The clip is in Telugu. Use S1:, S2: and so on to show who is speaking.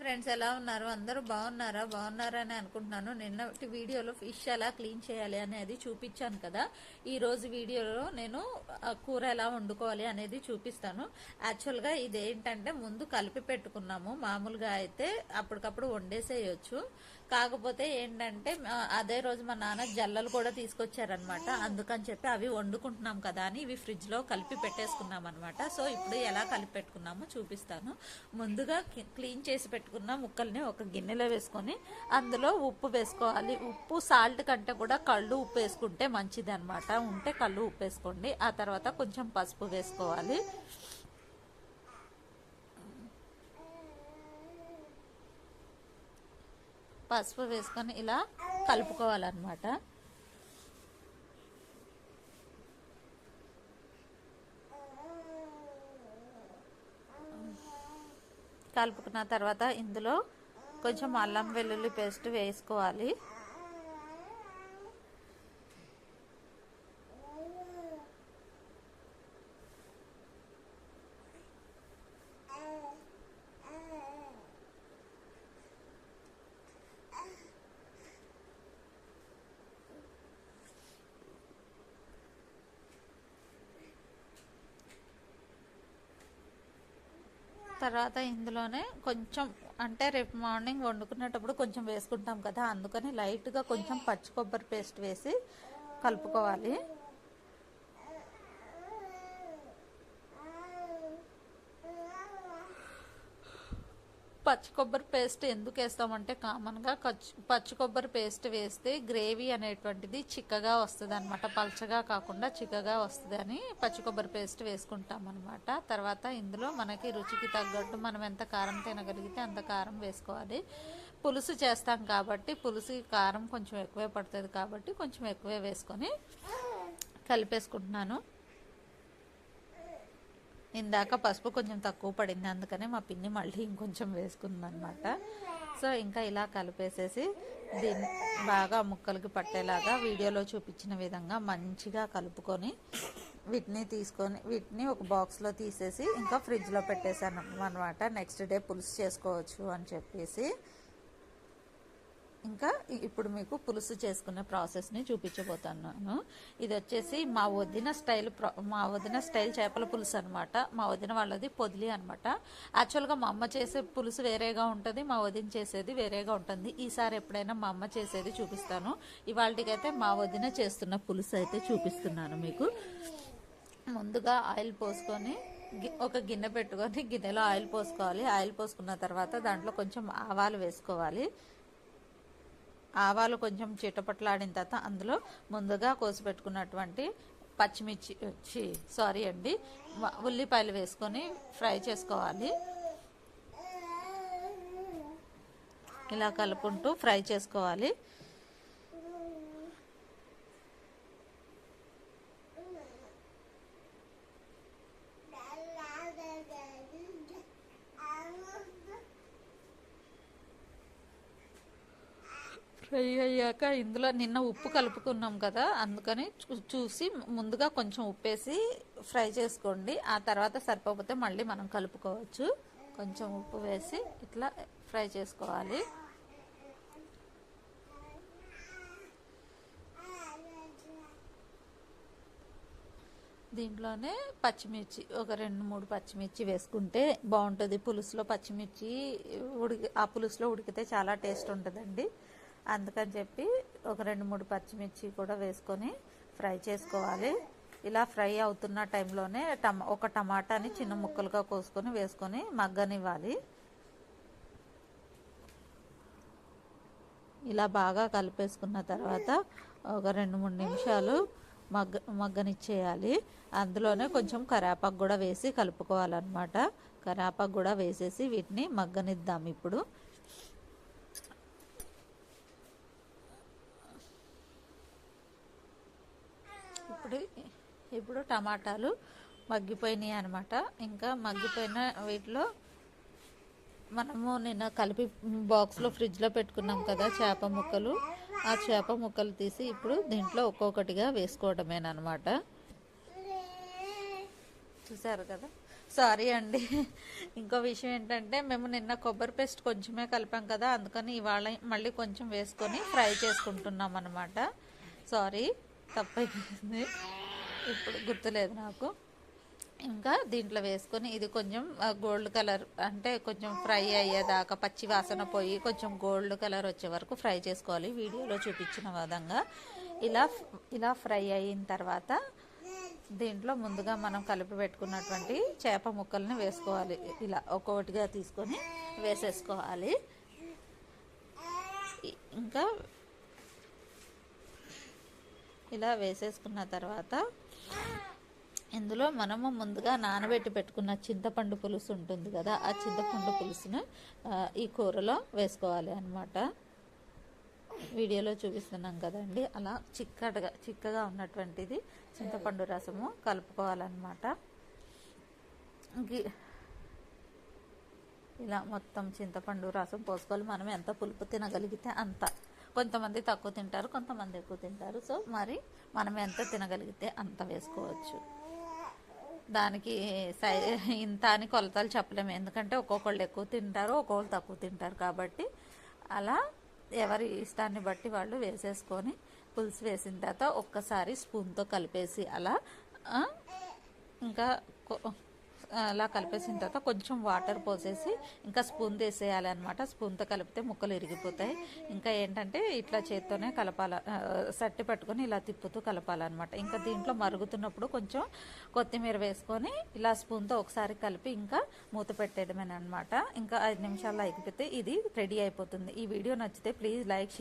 S1: ఫ్రెండ్స్, ఎలా ఉన్నారు? అందరూ బాగున్నారా అని అనుకుంటున్నాను. నిన్నటి వీడియోలో ఫిష్ ఎలా క్లీన్ చేయాలి అనేది చూపించాను కదా. ఈ రోజు వీడియోలో నేను కూర ఎలా వండుకోవాలి అనేది చూపిస్తాను. యాక్చువల్గా ఇదేంటంటే ముందు కలిపి పెట్టుకున్నాము. మామూలుగా అయితే అప్పటికప్పుడు వండేసేయచ్చు. కాకపోతే ఏంటంటే అదే రోజు మా నాన్న జల్లలు కూడా తీసుకొచ్చారనమాట. అందుకని చెప్పి అవి వండుకుంటున్నాం కదా అని ఇవి ఫ్రిడ్జ్ లో కలిపి పెట్టేసుకున్నాం అనమాట. సో ఇప్పుడు ఎలా కలిపి పెట్టుకున్నామో చూపిస్తాను. ముందుగా క్లీన్ చేసి పెట్టుకున్న ముక్కల్ని ఒక గిన్నెలో వేసుకొని అందులో ఉప్పు వేసుకోవాలి. ఉప్పు సాల్ట్ కంటే కూడా కళ్ళు ఉప్పు వేసుకుంటే మంచిది అనమాట. ఉంటే కళ్ళు ఉప్పు వేసుకోండి. ఆ తర్వాత కొంచెం పసుపు వేసుకోవాలి. పసుపు వేసుకొని ఇలా కలుపుకోవాలన్నమాట. కలుపుకున్న తర్వాత ఇందులో కొంచెం అల్లం వెల్లుల్లి పేస్ట్ వేసుకోవాలి. తర్వాత ఇందులోనే కొంచెం అంటే రేపు మార్నింగ్ వండుకునేటప్పుడు కొంచెం వేసుకుంటాం కదా, అందుకని లైట్గా కొంచెం పచ్చి కొబ్బరి పేస్ట్ వేసి కలుపుకోవాలి. పచ్చి కొబ్బరి పేస్ట్ ఎందుకు వేస్తామంటే కామన్గా పచ్చి కొబ్బరి పేస్ట్ వేస్తే గ్రేవీ అనేటువంటిది చిక్కగా వస్తుంది అనమాట. పల్చగా కాకుండా చిక్కగా వస్తుంది అని పచ్చి కొబ్బరి పేస్ట్ వేసుకుంటాం అనమాట. తర్వాత ఇందులో మనకి రుచికి తగ్గట్టు మనం ఎంత కారం తినగలిగితే అంత కారం వేసుకోవాలి. పులుసు చేస్తాం కాబట్టి పులుసుకి కారం కొంచెం ఎక్కువే పడుతుంది కాబట్టి కొంచెం ఎక్కువే వేసుకొని కలిపేసుకుంటున్నాను. ఇందాక పసుపు కొంచెం తక్కువ పడింది, అందుకనే మా పిన్ని మళ్ళీ ఇంకొంచెం వేసుకుంది అనమాట. సో ఇంకా ఇలా కలిపేసేసి దీన్ని బాగా ముక్కలకి పట్టేలాగా వీడియోలో చూపించిన విధంగా మంచిగా కలుపుకొని వీటిని ఒక బాక్స్లో తీసేసి ఇంకా ఫ్రిడ్జ్లో పెట్టేశాను అనమాట. నెక్స్ట్ డే పులుసు చేసుకోవచ్చు అని చెప్పేసి. ఇంకా ఇప్పుడు మీకు పులుసు చేసుకునే ప్రాసెస్ని చూపించబోతున్నాను. ఇది వచ్చేసి మా వదిన స్టైల్ చేపల పులుసు అనమాట. మా వదిన వాళ్ళది పొదిలి అనమాట. యాక్చువల్గా మా అమ్మ చేసే పులుసు వేరేగా ఉంటుంది, మా వదిన చేసేది వేరేగా ఉంటుంది. ఈసారి ఎప్పుడైనా మా అమ్మ చేసేది చూపిస్తాను. ఇవాళకైతే మా వదిన చేస్తున్న పులుసు అయితే చూపిస్తున్నాను మీకు. ముందుగా ఆయిల్ పోసుకొని ఒక గిన్నె పెట్టుకొని గిన్నెలో ఆయిల్ పోసుకోవాలి. ఆయిల్ పోసుకున్న తర్వాత దాంట్లో కొంచెం ఆవాలు వేసుకోవాలి. ఆవాలు కొంచెం చిటపట్లాడిన తర్వాత అందులో ముందుగా కోసి పెట్టుకున్నటువంటి ఉల్లిపాయలు వేసుకొని ఫ్రై చేసుకోవాలి. ఇలా కలుపుకుంటూ ఫ్రై చేసుకోవాలి. ఫ్రై అయ్యాక ఇందులో నిన్న ఉప్పు కలుపుకున్నాం కదా, అందుకని చూసి ముందుగా కొంచెం ఉప్పేసి ఫ్రై చేసుకోండి. ఆ తర్వాత సరిపోతే మళ్ళీ మనం కలుపుకోవచ్చు. కొంచెం ఉప్పు వేసి ఇట్లా ఫ్రై చేసుకోవాలి. దీంట్లోనే పచ్చిమిర్చి ఒక 2-3 పచ్చిమిర్చి వేసుకుంటే బాగుంటుంది. పులుసులో పచ్చిమిర్చి ఆ పులుసులో ఉడికితే చాలా టేస్ట్ ఉంటుందండి. అందుకని చెప్పి ఒక 2-3 పచ్చిమిర్చి కూడా వేసుకొని ఫ్రై చేసుకోవాలి. ఇలా ఫ్రై అవుతున్న టైంలోనే ఒక టమాటాని చిన్న ముక్కలుగా కోసుకొని వేసుకొని మగ్గనివ్వాలి. ఇలా బాగా కలిపేసుకున్న తర్వాత ఒక 2-3 నిమిషాలు మగ్గనిచ్చేయాలి. అందులోనే కొంచెం కరివేపాకు కూడా వేసి కలుపుకోవాలన్నమాట. కరివేపాకు కూడా వేసేసి వీటిని మగ్గనిద్దాం. ఇప్పుడు టమాటాలు మగ్గిపోయినాయి అనమాట. ఇంకా మగ్గిపోయిన వీటిలో మనము నిన్న కలిపి బాక్స్లో ఫ్రిడ్జ్లో పెట్టుకున్నాం కదా చేప ముక్కలు, ఆ చేప ముక్కలు తీసి ఇప్పుడు దీంట్లో ఒక్కొక్కటిగా వేసుకోవడమేనమాట. చూసారు కదా, సారీ అండి. ఇంకో విషయం ఏంటంటే మేము నిన్న కొబ్బరి పేస్ట్ కొంచెమే కలిపాం కదా, అందుకని ఇవాళ మళ్ళీ కొంచెం వేసుకొని ఫ్రై చేసుకుంటున్నాం అనమాట. సారీ, తప్పైపోయింది, ఇప్పుడు గుర్తులేదు నాకు. ఇంకా దీంట్లో వేసుకొని ఇది కొంచెం గోల్డ్ కలర్ అంటే కొంచెం ఫ్రై అయ్యేదాకా, పచ్చి వాసన పోయి కొంచెం గోల్డ్ కలర్ వచ్చే వరకు ఫ్రై చేసుకోవాలి. వీడియోలో చూపించిన విధంగా ఇలా ఇలా ఫ్రై అయిన తర్వాత దీంట్లో ముందుగా మనం కలిపి పెట్టుకున్నటువంటి చేప ముక్కల్ని వేసుకోవాలి. ఇలా ఒక్కొక్కటిగా తీసుకొని వేసేసుకోవాలి. ఇంకా ఇలా వేసేసుకున్న తర్వాత ఇందులో మనము ముందుగా నానబెట్టి పెట్టుకున్న చింతపండు పులుసు ఉంటుంది కదా, ఆ చింతపండు పులుసును ఈ కూరలో వేసుకోవాలి అన్నమాట. వీడియోలో చూపిస్తున్నాం కదండి, అలా చిక్కగా ఉన్నటువంటిది చింతపండు రసము కలుపుకోవాలన్నమాట. ఇలా మొత్తం చింతపండు రసం పోసుకోవాలి. మనం ఎంత పులుపు తినగలిగితే అంత. కొంతమంది తక్కువ తింటారు, కొంతమంది ఎక్కువ తింటారు. సో మరి మనం ఎంత తినగలిగితే అంత వేసుకోవచ్చు. దానికి ఇంత అని కొలతలు చెప్పలేము, ఎందుకంటే ఒక్కొక్కళ్ళు ఎక్కువ తింటారు, ఒక్కొక్కళ్ళు తక్కువ తింటారు. కాబట్టి అలా ఎవరి ఇష్టాన్ని బట్టి వాళ్ళు వేసేసుకొని పులుసు వేసిన తర్వాత ఒక్కసారి స్పూన్తో కలిపేసి ఇంకా అలా కలిపేసిన తర్వాత కొంచెం వాటర్ పోసేసి ఇంకా స్పూన్ తీసేయాలి అనమాట. స్పూన్తో కలిపితే ముక్కలు ఇరిగిపోతాయి. ఇంకా ఏంటంటే ఇట్లా చేత్తోనే సట్టి పట్టుకొని ఇలా తిప్పుతూ కలపాలన్నమాట. ఇంకా దీంట్లో మరుగుతున్నప్పుడు కొంచెం కొత్తిమీర వేసుకొని ఇలా స్పూన్తో ఒకసారి కలిపి ఇంకా మూత పెట్టేయడమేనమాట. ఇంకా 5 నిమిషాల్లో అయిపోతే ఇది రెడీ అయిపోతుంది. ఈ వీడియో నచ్చితే ప్లీజ్ లైక్